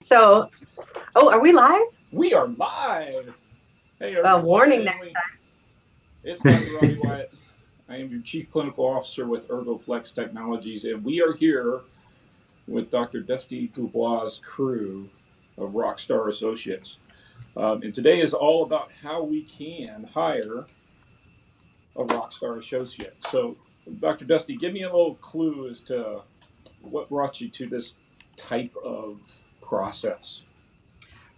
So, oh, are we live? We are live. Hey, Ergoflex Warning next family. It's Dr. Ronnie Wyatt. I am your Chief Clinical Officer with Ergoflex Technologies, and we are here with Dr. Dusty Dubois' crew of Rockstar Associates. And today is all about how we can hire a Rockstar Associate. So, Dr. Dusty, give me a little clue as to what brought you to this type of process.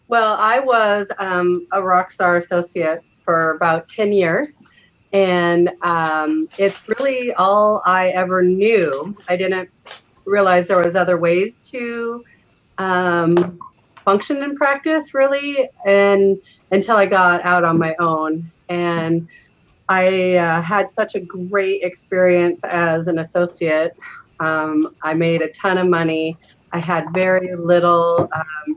Well, I was a Rockstar associate for about 10 years, and it's really all I ever knew. I didn't realize there was other ways to um, function in practice, really, and until I got out on my own. And I had such a great experience as an associate. I made a ton of money. I had very little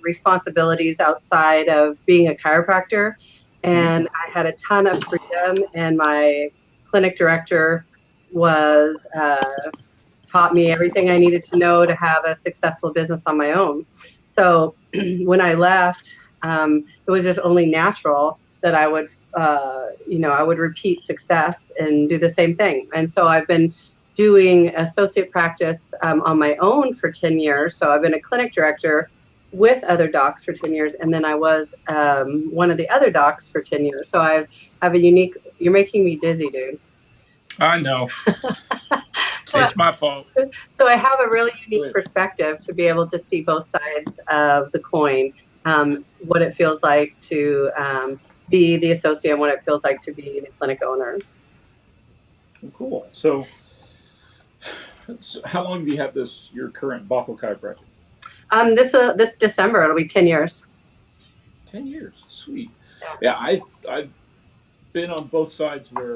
responsibilities outside of being a chiropractor, Mhm. and I had a ton of freedom. And my clinic director was taught me everything I needed to know to have a successful business on my own. So when I left, it was just only natural that I would, I would repeat success and do the same thing. And so I've been doing associate practice on my own for 10 years. So I've been a clinic director with other docs for 10 years. And then I was one of the other docs for 10 years. So I have a unique, you're making me dizzy, dude. I know. So It's my fault. so I have a really unique Wait. perspective to be able to see both sides of the coin, what it feels like to be the associate and what it feels like to be the clinic owner. Cool. So how long do you have your current Bothell chiropractic? This December it'll be 10 years. 10 years. Sweet. Yeah. Yeah, I've been on both sides where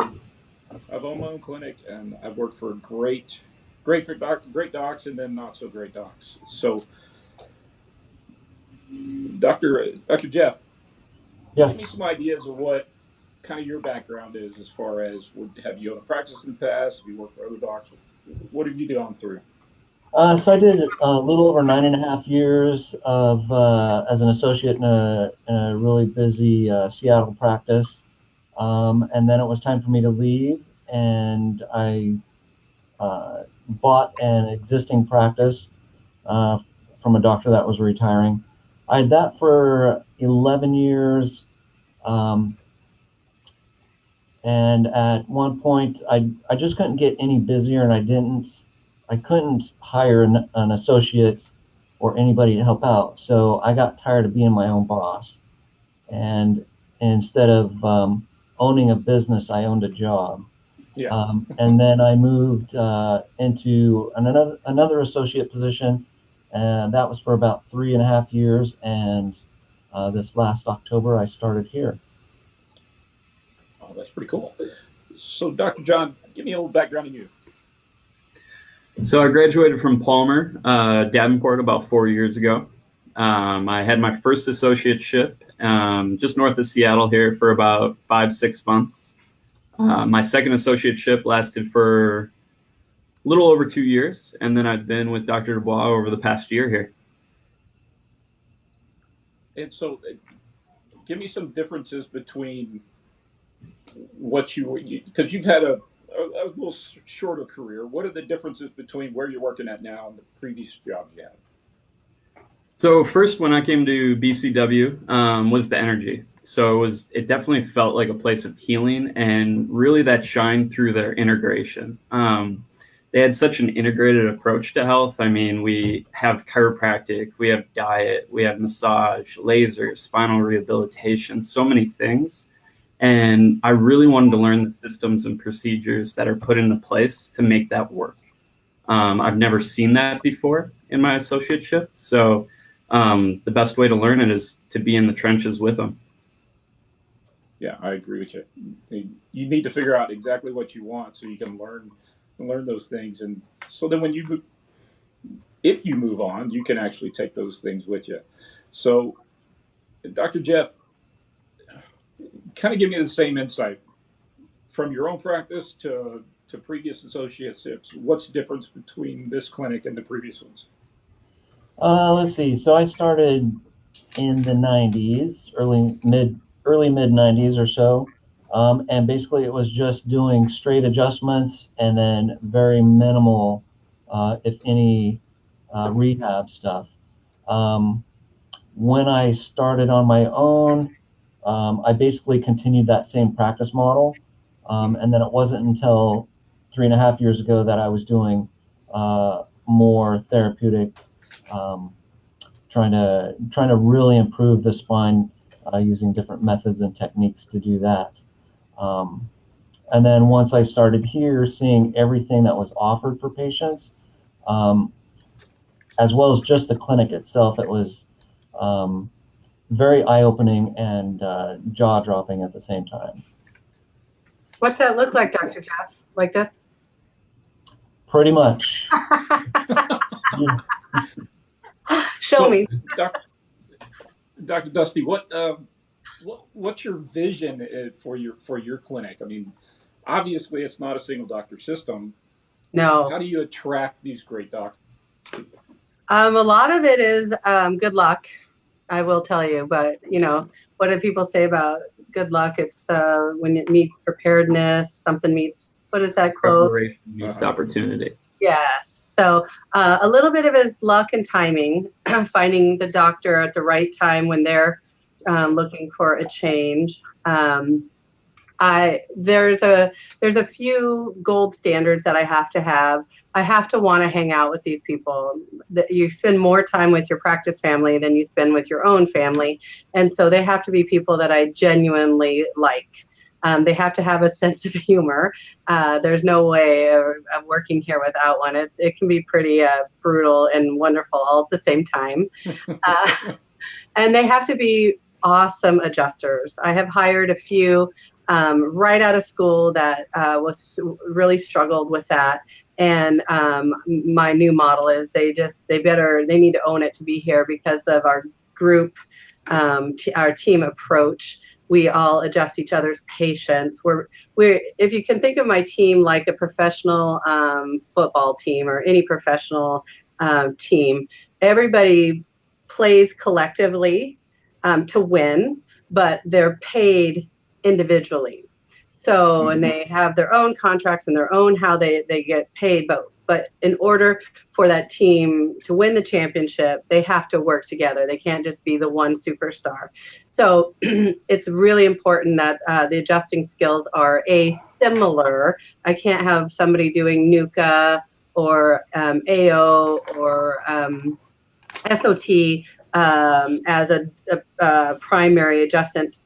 I've owned my own clinic and I've worked for great docs and then not so great docs. So Dr. Jeff, give me Yes. some ideas of what kind of your background is as far as have you owned a practice in the past? Have you worked for other docs? What have you gone through? So I did a little over 9.5 years of as an associate in a really busy Seattle practice, and then it was time for me to leave, and I bought an existing practice uh, from a doctor that was retiring. I had that for 11 years, um, and at one point I just couldn't get any busier, and I couldn't hire an associate or anybody to help out. So I got tired of being my own boss. And instead of owning a business, I owned a job. Yeah. And then I moved into another associate position. And that was for about 3.5 years. And this last October, I started here. Oh, that's pretty cool. So Dr. John, give me a little background on you. So I graduated from Palmer, Davenport, about 4 years ago. I had my first associateship just north of Seattle here for about 5, 6 months. My second associateship lasted for a little over 2 years, and then I've been with Dr. Dubois over the past year here. And so give me some differences between what because you've had a little shorter career. What are the differences between where you're working at now and the previous job you had? So first, when I came to BCW, was the energy. So it definitely felt like a place of healing, and really that shined through their integration. They had such an integrated approach to health. I mean, we have chiropractic, we have diet, we have massage, laser, spinal rehabilitation, so many things. And I really wanted to learn the systems and procedures that are put into place to make that work. I've never seen that before in my associateship. So the best way to learn it is to be in the trenches with them. Yeah, I agree with you. You need to figure out exactly what you want so you can learn those things, and so then if you move on, you can actually take those things with you. So, Dr. Jeff, kind of give me the same insight from your own practice to previous associateships. What's the difference between this clinic and the previous ones? Let's see. So I started in the 90s, early mid 90s or so. And basically it was just doing straight adjustments and then very minimal, if any, rehab stuff. Um, when I started on my own, I basically continued that same practice model. And then it wasn't until 3.5 years ago that I was doing more therapeutic, um, trying to really improve the spine using different methods and techniques to do that. Um, and then once I started here, seeing everything that was offered for patients, um, as well as just the clinic itself, it was um, very eye-opening and jaw-dropping at the same time. What's that look like, Dr. Jeff? Like this? Pretty much. Yeah. Show me. Dr. Dusty, what's your vision for your clinic? I mean, obviously it's not a single doctor system. No. How do you attract these great doctors? A lot of it is good luck, I will tell you. But, what do people say about good luck? It's when it meets preparedness, something meets, what is that quote? Preparation meets opportunity. Yes. So a little bit of it is luck and timing, finding the doctor at the right time when they're looking for a change. There's a few gold standards that I have to have. I have to want to hang out with these people. That you spend more time with your practice family than you spend with your own family, and so they have to be people that I genuinely like. They have to have a sense of humor. There's no way of working here without one. It can be pretty brutal and wonderful all at the same time. And they have to be awesome adjusters. I have hired a few right out of school that really struggled with that. And my new model is they need to own it to be here because of our group, our team approach. We all adjust each other's patients. If you can think of my team like a professional football team or any professional team, everybody plays collectively to win, but they're paid individually. So, and they have their own contracts and their own how they get paid. But in order for that team to win the championship, they have to work together. They can't just be the one superstar. So it's really important that the adjusting skills are similar. I can't have somebody doing NUCA or AO or SOT as a primary adjustment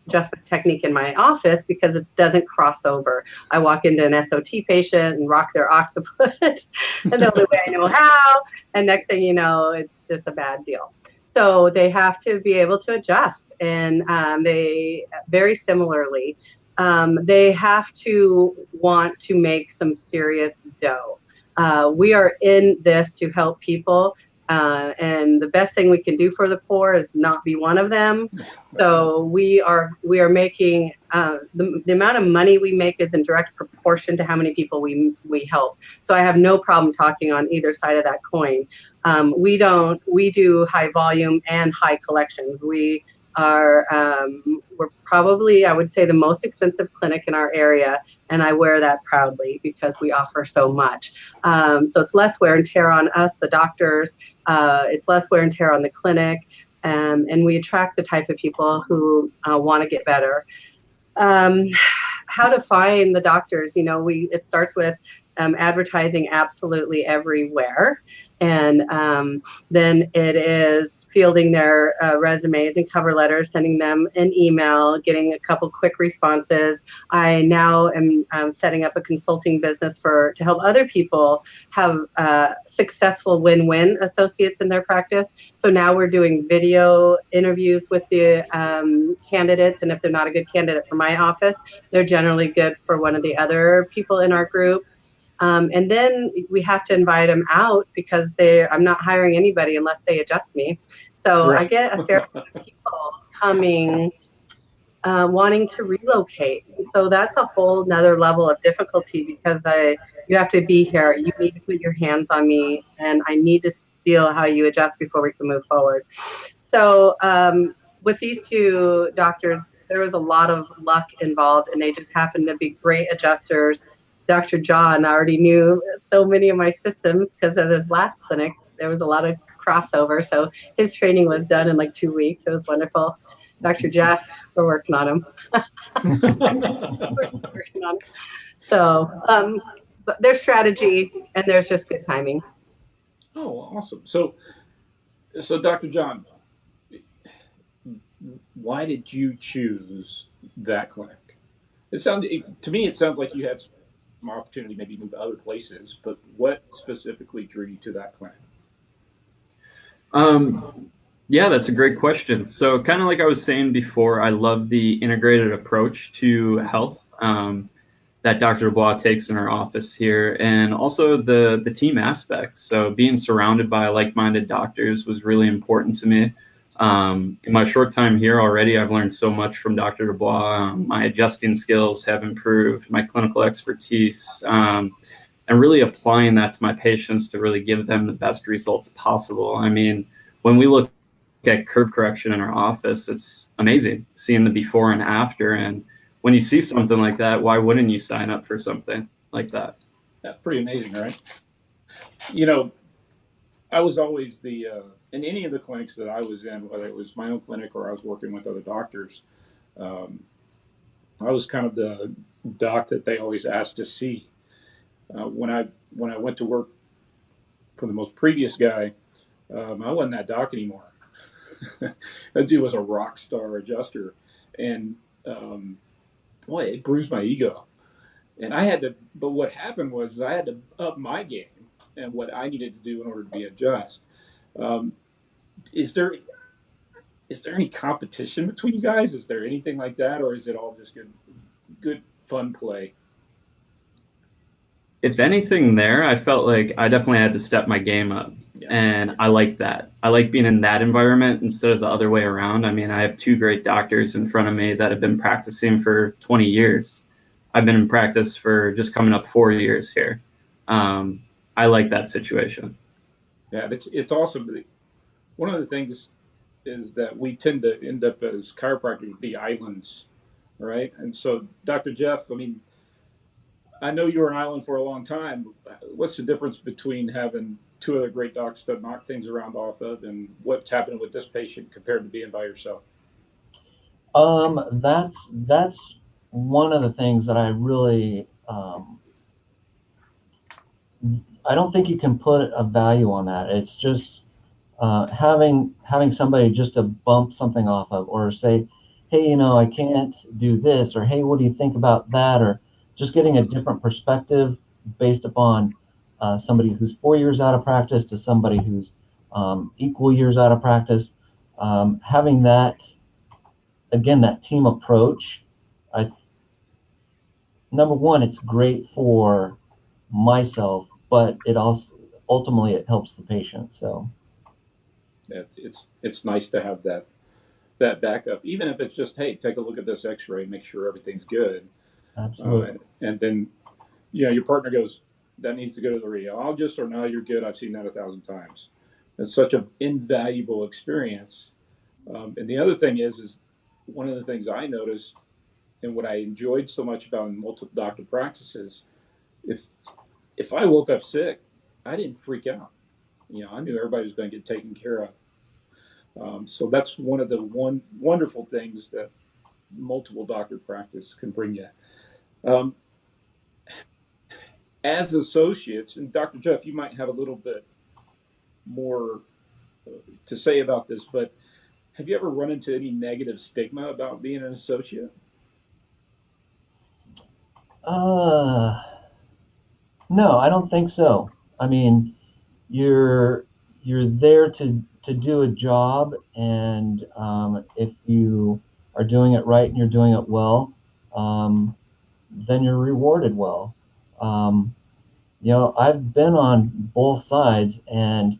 technique in my office because it doesn't cross over. I walk into an SOT patient and rock their occiput, and the only way I know how, and next thing you know, it's just a bad deal. So they have to be able to adjust, and they very similarly, they have to want to make some serious dough. We are in this to help people. And the best thing we can do for the poor is not be one of them. So we are making the amount of money we make is in direct proportion to how many people we help. So I have no problem talking on either side of that coin. We do high volume and high collections. We're probably, I would say, the most expensive clinic in our area, and I wear that proudly because we offer so much. So it's less wear and tear on us, the doctors. It's less wear and tear on the clinic, and we attract the type of people who want to get better. How to find the doctors? It starts with advertising absolutely everywhere. And then it is fielding their resumes and cover letters, sending them an email, getting a couple quick responses. I now am setting up a consulting business to help other people have successful win-win associates in their practice. So now we're doing video interviews with the candidates, and if they're not a good candidate for my office, they're generally good for one of the other people in our group. And then we have to invite them out because I'm not hiring anybody unless they adjust me. So right. I get a fair amount of people coming wanting to relocate. So that's a whole nother level of difficulty because you have to be here. You need to put your hands on me, and I need to feel how you adjust before we can move forward. So with these two doctors, there was a lot of luck involved, and they just happened to be great adjusters. Dr. John already knew so many of my systems because at his last clinic, there was a lot of crossover. So his training was done in like 2 weeks. It was wonderful. Dr. Jeff, we're working on him. Working on him. So, but there's strategy and there's just good timing. Oh, awesome. So Dr. John, why did you choose that clinic? To me, it sounds like you had some opportunity, maybe move to other places, but what specifically drew you to that clinic? Yeah, that's a great question. So kind of like I was saying before, I love the integrated approach to health that Dr. Dubois takes in our office here, and also the team aspects. So being surrounded by like-minded doctors was really important to me. In my short time here already, I've learned so much from Dr. Dubois. My adjusting skills have improved, my clinical expertise, and really applying that to my patients to really give them the best results possible. I mean, when we look at curve correction in our office, it's amazing seeing the before and after. And when you see something like that, why wouldn't you sign up for something like that? That's pretty amazing, right? You know, I was always in any of the clinics that I was in, whether it was my own clinic or I was working with other doctors, I was kind of the doc that they always asked to see. When I went to work for the most previous guy, I wasn't that doc anymore. That dude was a rock star adjuster, and boy, it bruised my ego. And I had to. But what happened was I had to up my game and what I needed to do in order to be a just. Is there any competition between you guys? Is there anything like that, or is it all just good fun play? If anything there, I felt like I definitely had to step my game up. Yeah. And I like that. I like being in that environment instead of the other way around. I mean, I have two great doctors in front of me that have been practicing for 20 years. I've been in practice for just coming up 4 years here. I like that situation. Yeah, it's awesome. One of the things is that we tend to end up as chiropractors to be islands, right? And so, Dr. Jeff, I mean, I know you were an island for a long time. What's the difference between having two other great docs to knock things around off of, and what's happening with this patient compared to being by yourself? That's one of the things that I really I don't think you can put a value on that. It's just having somebody just to bump something off of, or say, hey, I can't do this, or hey, what do you think about that, or just getting a different perspective based upon somebody who's 4 years out of practice to somebody who's equal years out of practice. Having that, again, that team approach, number one, it's great for myself, but it also ultimately it helps the patient. So it's nice to have that backup, even if it's just, hey, take a look at this X-ray, make sure everything's good. Absolutely. And then, your partner goes, that needs to go to the radiologist, or no, you're good. I've seen that 1,000 times. It's such an invaluable experience. And the other thing is one of the things I noticed, and what I enjoyed so much about multiple doctor practices, if I woke up sick, I didn't freak out. I knew everybody was going to get taken care of. So that's one of the wonderful things that multiple doctor practice can bring you. As associates, and Dr. Jeff, you might have a little bit more to say about this, but have you ever run into any negative stigma about being an associate? No, I don't think so. I mean, you're there to do a job, and if you are doing it right and you're doing it well, then you're rewarded well. I've been on both sides, and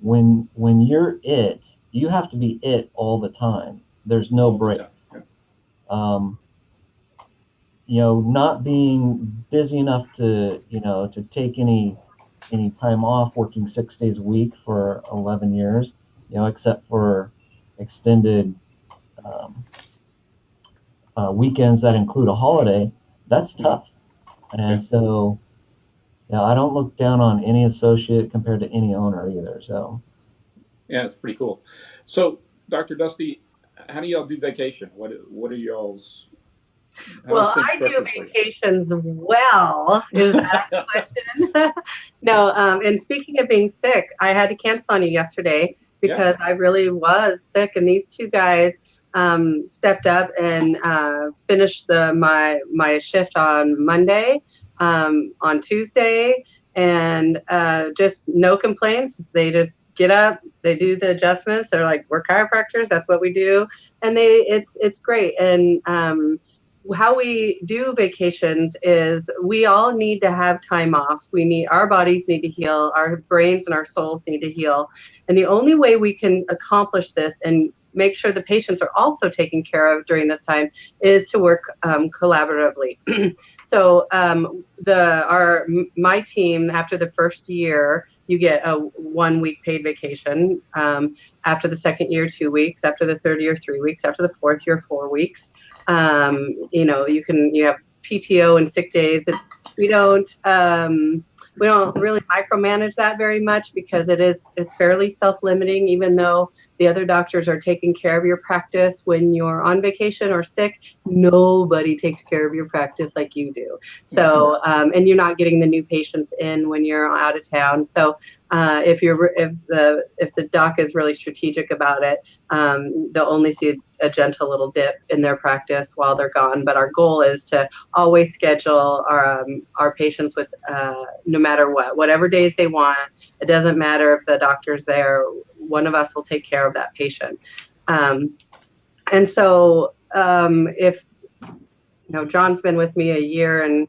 when you're it, you have to be it all the time. There's no break. Not being busy enough to, to take any time off, working 6 days a week for 11 years, except for extended um, weekends that include a holiday, that's tough. And so, I don't look down on any associate compared to any owner either. So, yeah, it's pretty cool. So, Dr. Dusty, how do y'all do vacation? What are y'all's? Well, I do vacations well. Is that a question? No. And speaking of being sick, I had to cancel on you yesterday because I really was sick, and these two guys stepped up and finished my shift on Monday, on Tuesday, and just no complaints. They just get up, they do the adjustments. They're like, we're chiropractors, that's what we do, and it's great. And how we do vacations is we all need to have time off. Our bodies need to heal, our brains and our souls need to heal. And the only way we can accomplish this and make sure the patients are also taken care of during this time is to work collaboratively. So my team, after the first year, you get a 1 week paid vacation. After the second year, 2 weeks. After the third year, 3 weeks. After the fourth year, 4 weeks. You have PTO and sick days. We don't really micromanage that very much because it's fairly self-limiting, even though the other doctors are taking care of your practice when you're on vacation or sick. Nobody takes care of your practice like you do. So, and you're not getting the new patients in when you're out of town. So, if the doc is really strategic about it, they'll only see a gentle little dip in their practice while they're gone. But our goal is to always schedule our patients with no matter whatever days they want. It doesn't matter if the doctor's there. One of us will take care of that patient. And so if John's been with me a year, and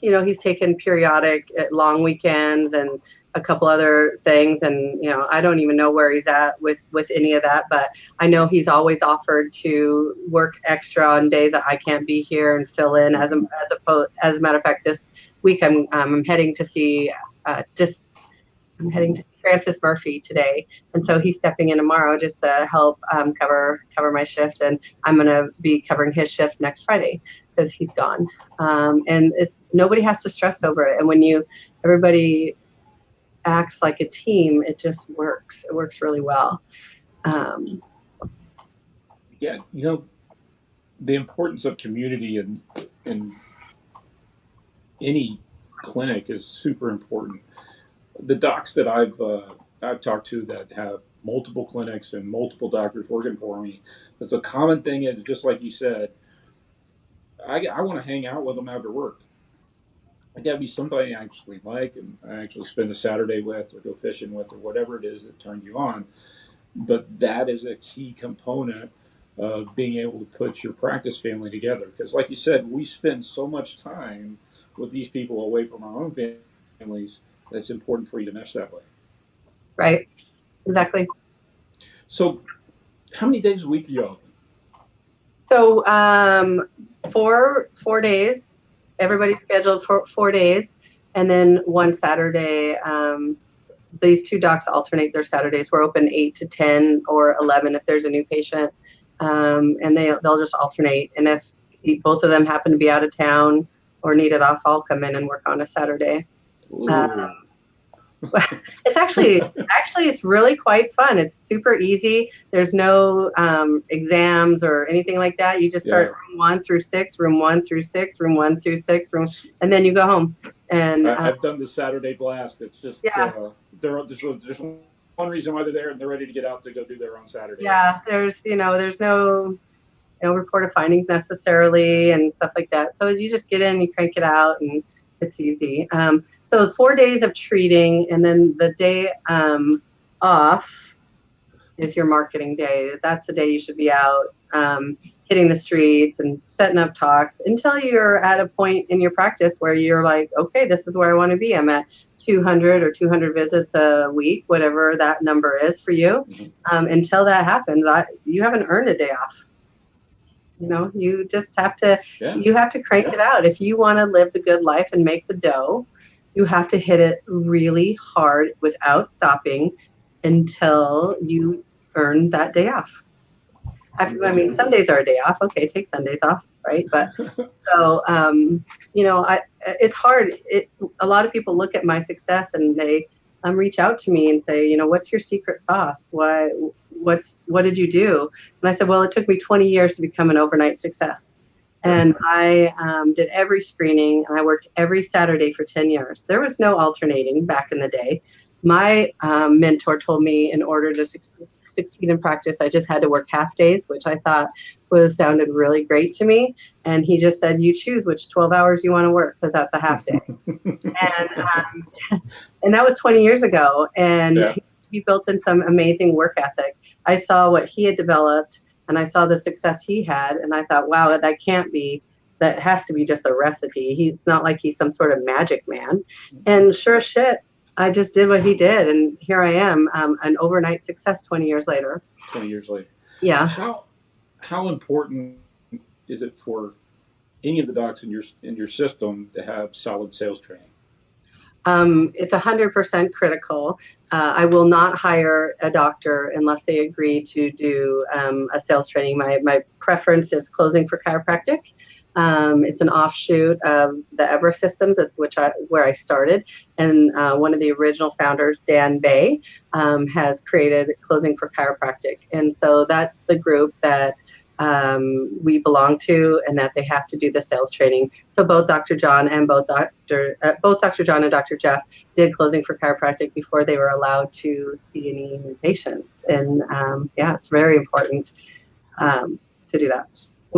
he's taken periodic long weekends and a couple other things, and I don't even know where he's at with any of that, but I know he's always offered to work extra on days that I can't be here and fill in. As a matter of fact, this week I'm heading to see Francis Murphy today, and so he's stepping in tomorrow just to help cover my shift, and I'm going to be covering his shift next Friday because he's gone. And nobody has to stress over it, and when everybody acts like a team, it just works. It works really well. Yeah, the importance of community in any clinic is super important. The docs that I've talked to that have multiple clinics and multiple doctors working for me, that's a common thing is just like you said, I want to hang out with them after work. I got to be somebody I actually like and I actually spend a Saturday with or go fishing with or whatever it is that turned you on. But that is a key component of being able to put your practice family together. Because like you said, we spend so much time with these people away from our own families. That's important for you to mesh that way. Right. Exactly. So how many days a week are you open? So 4 days. Everybody's scheduled for 4 days. And then one Saturday, these two docs alternate their Saturdays. We're open 8 to 10 or 11 if there's a new patient. And they'll just alternate. And if both of them happen to be out of town or need it off, I'll come in and work on a Saturday. It's actually it's really quite fun. It's super easy. There's no exams or anything like that. You just start room 1 through 6, room 1 through 6, room 1 through 6, and then you go home. And I've done the Saturday blast. It's just there's one reason why they're there and they're ready to get out to go do their own Saturday. Yeah, there's no reported findings necessarily and stuff like that. So you just get in, you crank it out, and it's easy. So 4 days of treating, and then the day off is your marketing day. That's the day you should be out hitting the streets and setting up talks until you're at a point in your practice where you're like, okay, this is where I want to be. I'm at 200 or 200 visits a week, whatever that number is for you. Until that happens, you haven't earned a day off. You know, you just have to, Yeah. you have to crank it out. If you want to live the good life and make the dough, you have to hit it really hard without stopping until you earn that day off. I mean, Sundays are a day off. Okay, take Sundays off, right? But so, you know, it's hard. A lot of people look at my success and they reach out to me and say, you know, what's your secret sauce? What did you do? And I said, well, it took me 20 years to become an overnight success. And I did every screening, and I worked every Saturday for 10 years. There was no alternating back in the day. My mentor told me in order to succeed in practice, I just had to work half days, which I thought sounded really great to me. And he just said, you choose which 12 hours you want to work, because that's a half day. And that was 20 years ago. And he built in some amazing work ethic. I saw what he had developed, and I saw the success he had, and I thought, wow, that has to be just a recipe. It's not like he's some sort of magic man. And sure as shit, I just did what he did, and here I am, an overnight success 20 years later. 20 years later. Yeah. How important is it for any of the docs in your system to have solid sales training? It's 100% critical. I will not hire a doctor unless they agree to do a sales training. My preference is Closing for Chiropractic. It's an offshoot of the Everest Systems, where I started. And one of the original founders, Dan Bay, has created Closing for Chiropractic. And so that's the group that we belong to, and that they have to do the sales training. So both Dr. John and Dr. John and Dr. Jeff did Closing for Chiropractic before they were allowed to see any new patients. And yeah, it's very important to do that.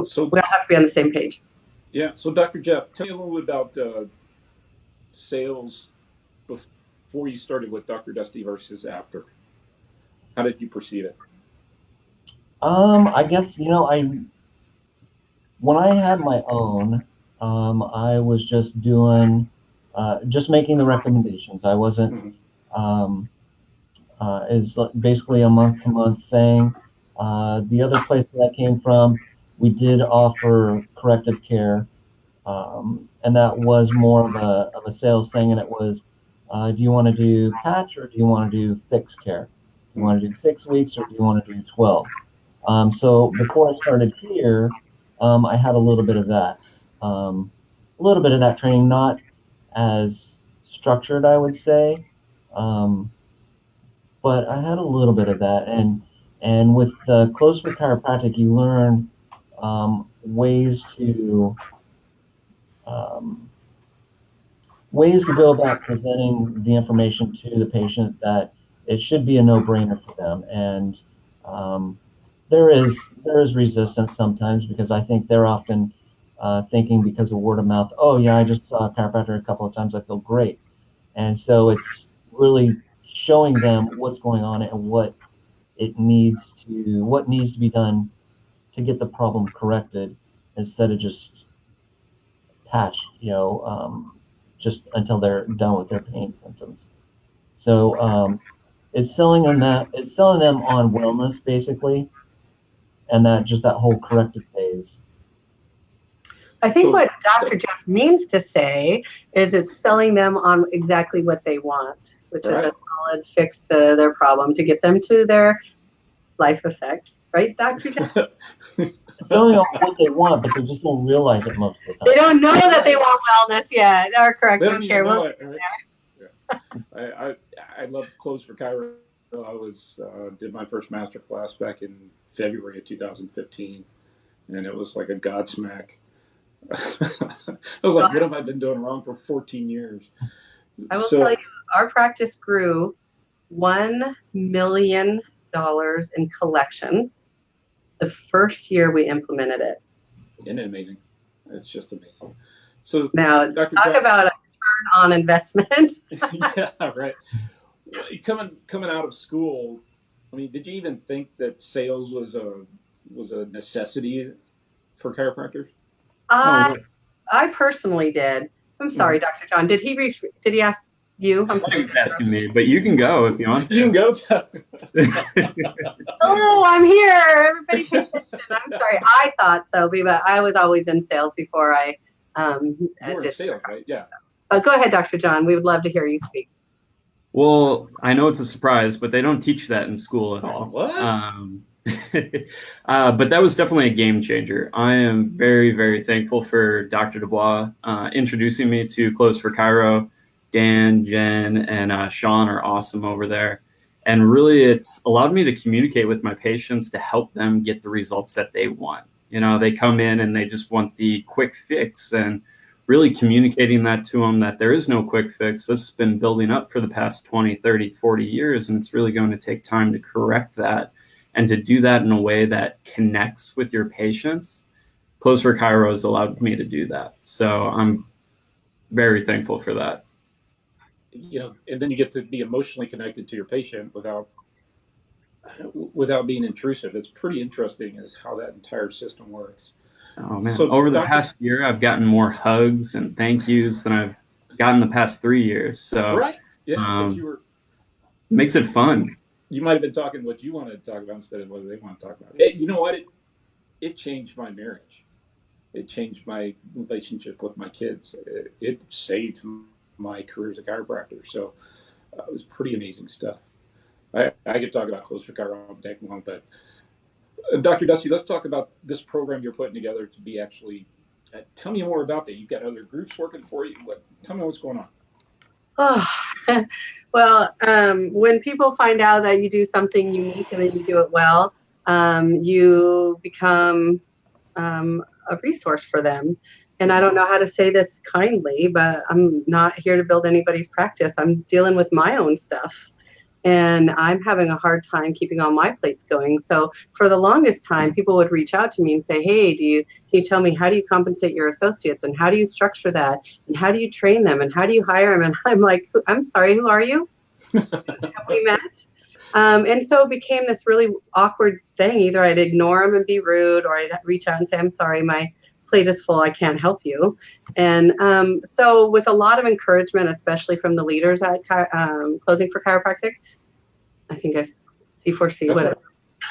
So we all have to be on the same page. Yeah. So Dr. Jeff, tell me a little bit about sales before you started with Dr. Dusty versus after. How did you perceive it? I guess, you know, when I had my own, I was just just making the recommendations. I wasn't, is basically a month-to-month thing. The other place that I came from, we did offer corrective care, and that was more of a sales thing. And it was, do you want to do patch, or do you want to do fixed care? Do you want to do 6 weeks, or do you want to do 12? So before I started here, I had a little bit of that, training, not as structured, I would say, but I had a little bit of that. And with Close for Chiropractic, you learn ways to go about presenting the information to the patient that it should be a no-brainer for them. And there is resistance sometimes, because I think they're often thinking, because of word of mouth, oh yeah, I just saw a chiropractor a couple of times, I feel great. And so it's really showing them what's going on and what needs to be done to get the problem corrected, instead of just patched, just until they're done with their pain symptoms. So it's selling them on wellness, basically, and that whole corrective phase. I think what Dr. Jeff means to say is it's selling them on exactly what they want, which is a solid fix to their problem, to get them to their life effect. Right, Dr. Jeff? Selling on what they want, but they just don't realize it most of the time. They don't know that they want wellness yet, or corrective care. They don't even know it. I love Close for Chiro. I did my first master class back in February of 2015, and it was like a godsmack. I was like, what have I been doing wrong for 14 years? I will tell you, our practice grew $1 million in collections the first year we implemented it. Isn't it amazing? It's just amazing. So now, Dr. talk about a return on investment. Yeah, right. Coming out of school, I mean, did you even think that sales was a necessity for chiropractors? I personally did. I'm sorry, Dr. John. Did he ask you? I'm sorry. He's asking me, but you can go if you want to. You can go. Oh, I'm here. Everybody pay attention. I'm sorry. sorry, I thought so, but I was always in sales before I You were in sales, right? Yeah. Go ahead, Dr. John. We would love to hear you speak. Well, I know it's a surprise, but they don't teach that in school at all. What? But that was definitely a game changer. I am very, very thankful for Dr. Dubois introducing me to Close for Chiro. Dan, Jen, and Sean are awesome over there. And really, it's allowed me to communicate with my patients to help them get the results that they want. You know, they come in and they just want the quick fix, and really communicating that to them that there is no quick fix. This has been building up for the past 20, 30, 40 years, and it's really going to take time to correct that and to do that in a way that connects with your patients. Close for Chiro has allowed me to do that. So I'm very thankful for that. You know, and then you get to be emotionally connected to your patient without being intrusive. It's pretty interesting as how that entire system works. Oh man! So, over the past year, I've gotten more hugs and thank yous than I've gotten the past 3 years. So right, yeah, makes it fun. You might have been talking what you wanted to talk about instead of what they want to talk about. You know what? It changed my marriage. It changed my relationship with my kids. It saved my career as a chiropractor. So it was pretty amazing stuff. I could talk about Close for Chiro all day long, but Dr. Dusty, let's talk about this program you're putting together to be actually. Tell me more about that. You've got other groups working for you. Tell me what's going on. Oh, well, when people find out that you do something unique and then you do it well, you become a resource for them. And I don't know how to say this kindly, but I'm not here to build anybody's practice. I'm dealing with my own stuff. And I'm having a hard time keeping all my plates going. So for the longest time, people would reach out to me and say, hey, can you tell me, how do you compensate your associates? And how do you structure that? And how do you train them? And how do you hire them? And I'm like, I'm sorry, who are you? Have we met? And so it became this really awkward thing. Either I'd ignore them and be rude, or I'd reach out and say, I'm sorry, my plate is full, I can't help you. And so with a lot of encouragement, especially from the leaders at Closing for Chiropractic, I think I C4C, whatever.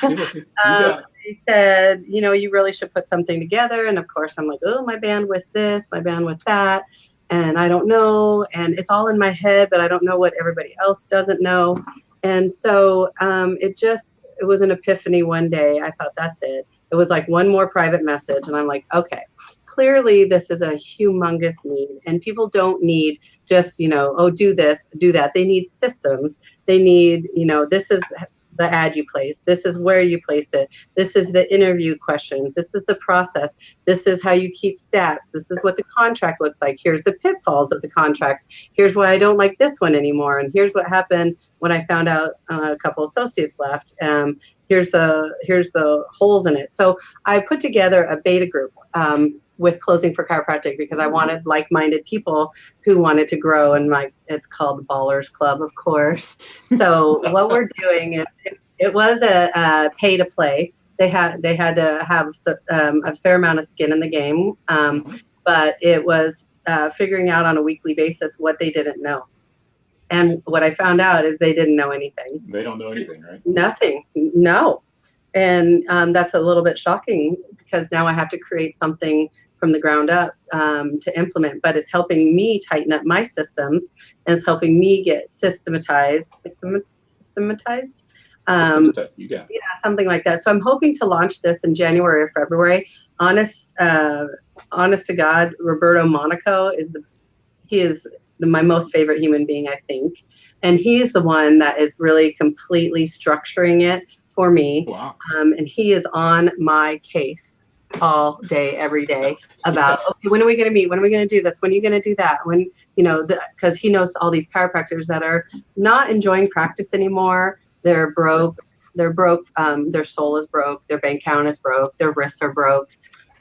They said, you really should put something together. And of course, I'm like, oh, my bandwidth this, my bandwidth that. And I don't know. And it's all in my head, but I don't know what everybody else doesn't know. And so it was an epiphany one day. I thought, that's it. It was like one more private message. And I'm like, okay, clearly this is a humongous need. And people don't need just, oh, do this, do that. They need systems. They need, this is the ad you place. This is where you place it. This is the interview questions. This is the process. This is how you keep stats. This is what the contract looks like. Here's the pitfalls of the contracts. Here's why I don't like this one anymore. And here's what happened when I found out a couple associates left. Here's the holes in it. So I put together a beta group with Closing for Chiropractic because I wanted like-minded people who wanted to grow, and it's called the Ballers Club, of course. So what we're doing is it was a pay to play. They had to have a fair amount of skin in the game, but it was figuring out on a weekly basis what they didn't know. And what I found out is they didn't know anything. They don't know anything, right? Nothing. No. And that's a little bit shocking because now I have to create something from the ground up to implement. But it's helping me tighten up my systems, and it's helping me get systematized. You got it. Yeah, something like that. So I'm hoping to launch this in January or February. Honest to God, Roberto Monaco is my most favorite human being, I think. And he's the one that is really completely structuring it for me. Wow. And he is on my case all day, every day about, okay, when are we going to meet? When are we going to do this? When are you going to do that? When, because he knows all these chiropractors that are not enjoying practice anymore. They're broke. Their soul is broke. Their bank account is broke. Their wrists are broke.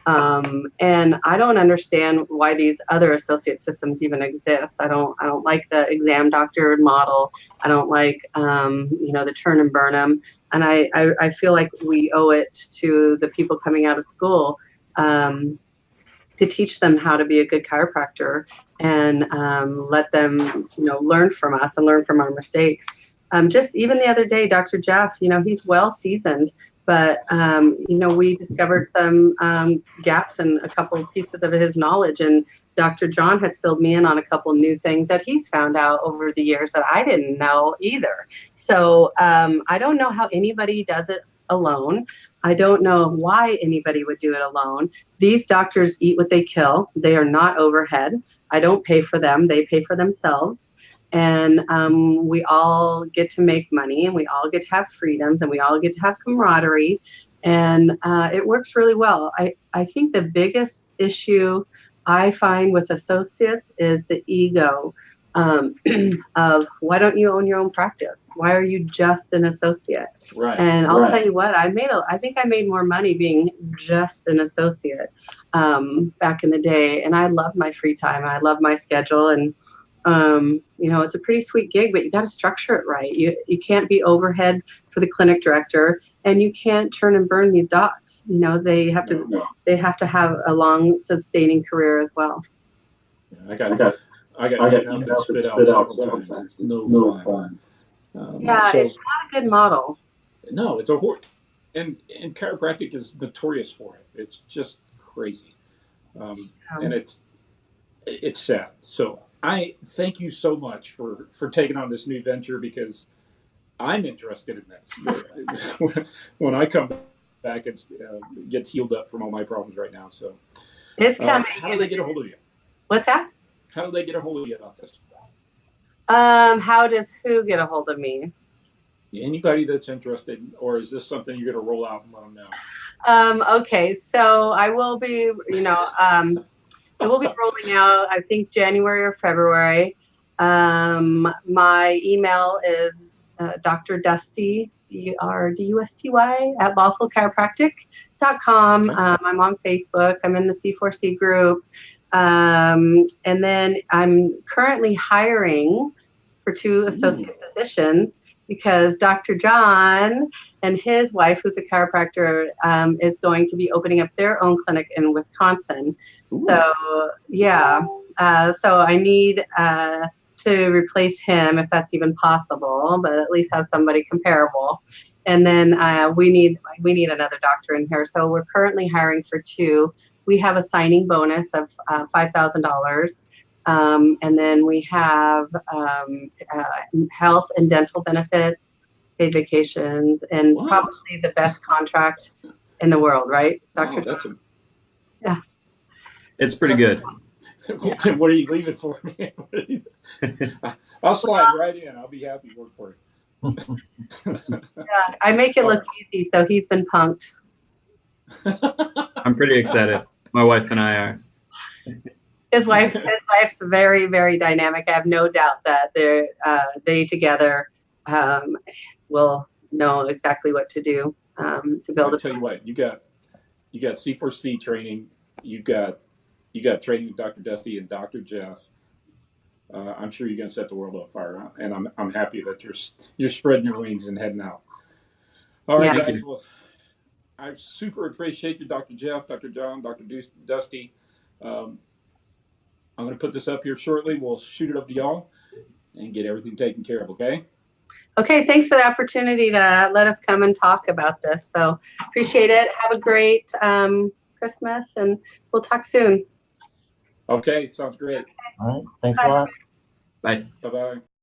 And I don't understand why these other associate systems even exist. I don't like the exam doctor model. I don't like, the churn and burn 'em. And I feel like we owe it to the people coming out of school to teach them how to be a good chiropractor and let them, learn from us and learn from our mistakes. just even the other day, Dr. Jeff, he's well seasoned, but we discovered some gaps in a couple of pieces of his knowledge, and Dr. John has filled me in on a couple new things that he's found out over the years that I didn't know either. So I don't know how anybody does it alone. I don't know why anybody would do it alone. These doctors eat what they kill. They are not overhead. I don't pay for them. They pay for themselves. And we all get to make money, and we all get to have freedoms, and we all get to have camaraderie. And it works really well. I think the biggest issue I find with associates is the ego of why don't you own your own practice? Why are you just an associate? Right. And I'll tell you what, I think I made more money being just an associate back in the day. And I love my free time. I love my schedule. And it's a pretty sweet gig, but you got to structure it right. You can't be overhead for the clinic director, and you can't churn and burn these docs. They have to have a long sustaining career as well. I got hit up and spit out several times. It's no fun. It's not a good model. No, it's a horror. And chiropractic is notorious for it. It's just crazy. And it's sad. So I thank you so much for taking on this new venture, because I'm interested in this. When I come back and get healed up from all my problems right now. So it's coming. How do they get a hold of you? What's that? How do they get a hold of you about this? How does who get a hold of me? Anybody that's interested, or is this something you're going to roll out and let them know? Okay, so I will be, it will be rolling out, I think, January or February. My email is Dr. Dusty, DRDUSTY, at BallfulChiropractic.com. Okay. I'm on Facebook. I'm in the C4C group. And then I'm currently hiring for 2 associate positions, because Dr. John and his wife, who's a chiropractor, is going to be opening up their own clinic in Wisconsin. Ooh. So, yeah. So I need to replace him, if that's even possible, but at least have somebody comparable. And then we need another doctor in here. So we're currently hiring for 2. We have a signing bonus of $5,000. And then we have health and dental benefits, paid vacations, and probably the best contract in the world, right, Dr. Wow, yeah. It's pretty good. What are you leaving for me? I'll slide right in. I'll be happy to work for you. Yeah, I make it look easy, so he's been punked. I'm pretty excited. My wife and I are. His wife's very, very dynamic. I have no doubt that they together will know exactly what to do to build. I'll tell you what, you got C4C training. You got training with Dr. Dusty and Dr. Jeff. I'm sure you're going to set the world on fire, and I'm happy that you're spreading your wings and heading out. All right, guys. Well, I super appreciate you, Dr. Jeff, Dr. John, Dr. Dusty. I'm going to put this up here shortly. We'll shoot it up to y'all and get everything taken care of, okay? Okay, thanks for the opportunity to let us come and talk about this. So appreciate it. Have a great Christmas, and we'll talk soon. Okay, sounds great. All right. Thanks a lot. Bye. Bye-bye.